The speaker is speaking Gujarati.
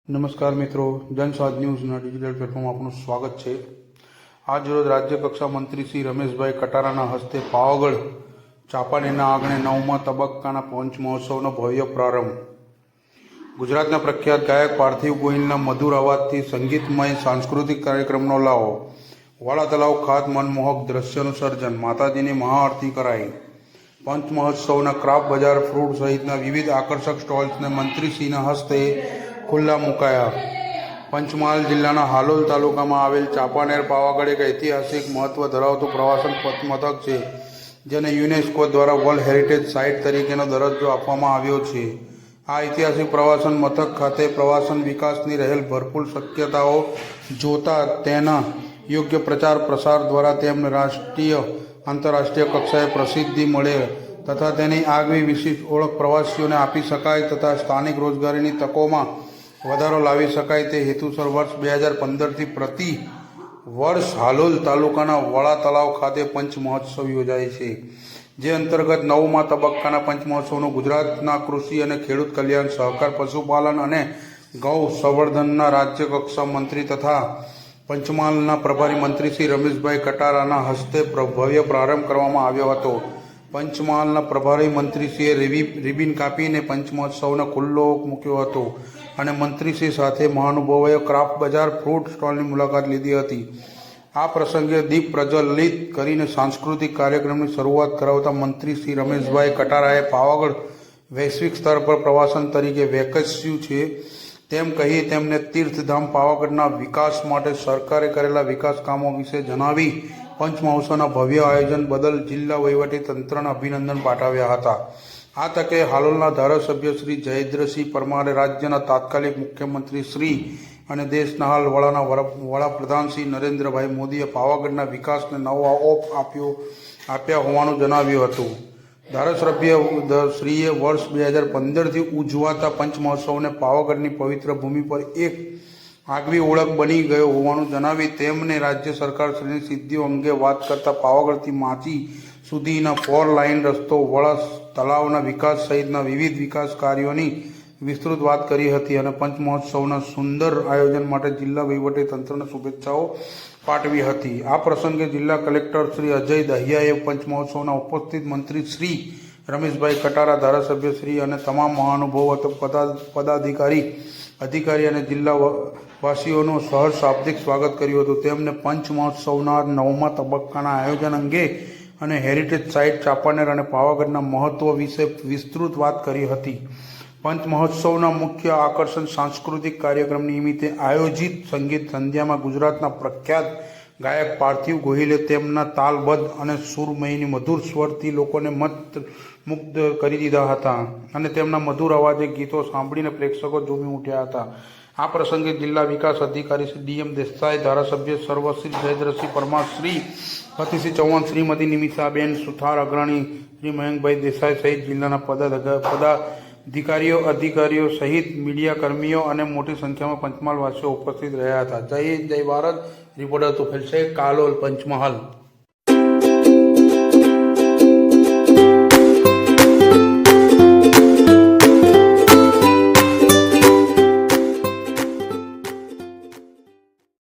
નમસ્કાર મિત્રો, જનસ્વાદ ન્યૂઝના ડિજિટલ પ્લેટફોર્મ આપનું સ્વાગત છે। આજ રોજ રાજ્યકક્ષા મંત્રી શ્રી રમેશભાઈ કટારાના હસ્તે પાવાગઢ ચાંપાનેરના આંગણે 9મા તબક્કાના પંચમહોત્સવનો ભવ્ય પ્રારંભ। ગુજરાતના પ્રખ્યાત ગાયક પાર્થિવ ગોહિલના મધુર અવાજથી સંગીતમય સાંસ્કૃતિક કાર્યક્રમનો લાવો। વાળા તલાવ ખાત મનમોહક દ્રશ્યનું સર્જન, માતાજીની મહાઆરતી કરાઈ। પંચમહોત્સવના ક્રાફ્ટ બજાર, ફ્રૂટ સહિતના વિવિધ આકર્ષક સ્ટોલ્સને મંત્રીશ્રીના હસ્તે ખુલ્લા મુકાયા। પંચમહાલ જિલ્લાના હાલોલ તાલુકામાં આવેલ ચાંપાનેર પાવાગઢ એક ઐતિહાસિક મહત્વ ધરાવતું પ્રવાસન મથક છે, જેને યુનેસ્કો દ્વારા વર્લ્ડ હેરિટેજ સાઇટ તરીકેનો દરજ્જો આપવામાં આવ્યો છે। આ ઐતિહાસિક પ્રવાસન મથક ખાતે પ્રવાસન વિકાસની રહેલ ભરપૂર શક્યતાઓ જોતા તેના યોગ્ય પ્રચાર પ્રસાર દ્વારા તેમને રાષ્ટ્રીય આંતરરાષ્ટ્રીય કક્ષાએ પ્રસિદ્ધિ મળે તથા તેની આગવી વિશિષ્ટ ઓળખ પ્રવાસીઓને આપી શકાય તથા સ્થાનિક રોજગારીની તકોમાં વધારો લાવી શકાય તે હેતુસર વર્ષ 2015થી પ્રતિ વર્ષ હાલોલ તાલુકાના વાળા તલાવ ખાતે પંચમહોત્સવ યોજાય છે, જે અંતર્ગત 9મા તબક્કાના પંચમહોત્સવનું ગુજરાતના કૃષિ અને ખેડૂત કલ્યાણ, સહકાર, પશુપાલન અને ગૌ સંવર્ધનના રાજ્યકક્ષા મંત્રી તથા પંચમહાલના પ્રભારી મંત્રી શ્રી રમેશભાઈ કટારાના હસ્તે ભવ્ય પ્રારંભ કરવામાં આવ્યો હતો। પંચમહાલના પ્રભારી મંત્રીશ્રીએ રિબિન કાપીને પંચમહોત્સવને ખુલ્લો મૂક્યો હતો અને મંત્રીશ્રી સાથે મહાનુભાવોએ ક્રાફ્ટ બજાર, ફ્રૂટ સ્ટોલની મુલાકાત લીધી હતી। આ પ્રસંગે દીપ પ્રજ્વલિત કરીને સાંસ્કૃતિક કાર્યક્રમની શરૂઆત કરાવતા મંત્રી શ્રી રમેશભાઈ કટારાએ પાવાગઢ વૈશ્વિક સ્તર પર પ્રવાસન તરીકે વિકસ્યું છે તેમ કહી તેમને તીર્થધામ પાવાગઢના વિકાસ માટે સરકારે કરેલા વિકાસ કામો વિશે જણાવી પંચમહોત્સવના ભવ્ય આયોજન બદલ જિલ્લા વહીવટી તંત્રને અભિનંદન પાઠવ્યા હતા। આ તકે હાલોલના ધારાસભ્ય શ્રી જયેન્દ્રસિંહ પરમારે રાજ્યના તાત્કાલિક મુખ્યમંત્રી શ્રી અને દેશના હાલ વડાપ્રધાન શ્રી નરેન્દ્રભાઈ મોદીએ પાવાગઢના વિકાસને નવો ઓપ આપ્યા હોવાનું જણાવ્યું હતું। ધારાસભ્ય શ્રીએ વર્ષ 2015થી ઉજવાતા પંચમહોત્સવને પાવાગઢની પવિત્ર ભૂમિ પર એક આગવી ઓળખ બની ગયો હોવાનું જણાવી તેમને રાજ્ય સરકાર શ્રીની સિદ્ધિઓ અંગે વાત કરતા પાવાગઢથી માચી સુધીના 4 લાઇન રસ્તો, વડા તલાવના વિકાસ સહિતના વિવિધ વિકાસ કાર્યોની વિસ્તૃત વાત કરી હતી અને પંચમહોત્સવના સુંદર આયોજન માટે જિલ્લા વહીવટી તંત્રને શુભેચ્છાઓ પાઠવી હતી। આ પ્રસંગે જિલ્લા કલેક્ટર શ્રી અજય દહિયાએ પંચમહોત્સવના ઉપસ્થિત મંત્રી શ્રી રમેશભાઈ કટારા, ધારાસભ્ય શ્રી અને તમામ મહાનુભાવો અધિકારી અને જિલ્લા વાસીઓનું સહર્ષ શાબ્દિક સ્વાગત કર્યું હતું। તેમને પંચમહોત્સવના 9મા તબક્કાના આયોજન અંગે અને હેરિટેજ સાઇટ ચાંપાનેર અને પાવાગઢના મહત્વ વિશે વિસ્તૃત વાત કરી હતી। પંચમહોત્સવના મુખ્ય આકર્ષણ સાંસ્કૃતિક કાર્યક્રમ નિમિત્તે આયોજિત સંગીત સંધ્યામાં ગુજરાતના પ્રખ્યાત ગાયક પાર્થિવ ગોહિલે તેમના તાલબદ્ધ અને સુરમયની મધુર સ્વરથી લોકોને મંત્રમુગ્ધ કરી દીધા હતા અને તેમના મધુર અવાજે ગીતો સાંભળીને પ્રેક્ષકો ઝૂમી ઉઠ્યા હતા। આ પ્રસંગે જિલ્લા વિકાસ અધિકારી શ્રી ડીએમ દેસાઈ, ધારાસભ્ય સર્વશ્રી જયેન્દ્રસિંહ પરમાર, શ્રી ફતિસિંહ ચૌહાણ, શ્રીમતી નિમિષાબેન સુથાર, અગ્રણી શ્રી મયંકભાઈ દેસાઈ સહિત જિલ્લાના અધિકારીઓ સહિત મીડિયા કર્મીઓ અને મોટી સંખ્યામાં પંચમહાલ વાસીઓ ઉપસ્થિત રહ્યા હતા। જય હિન્દ, જય ભારત। રિપોર્ટર તુફેલ શેખ, કાલોલ, પંચમહાલ।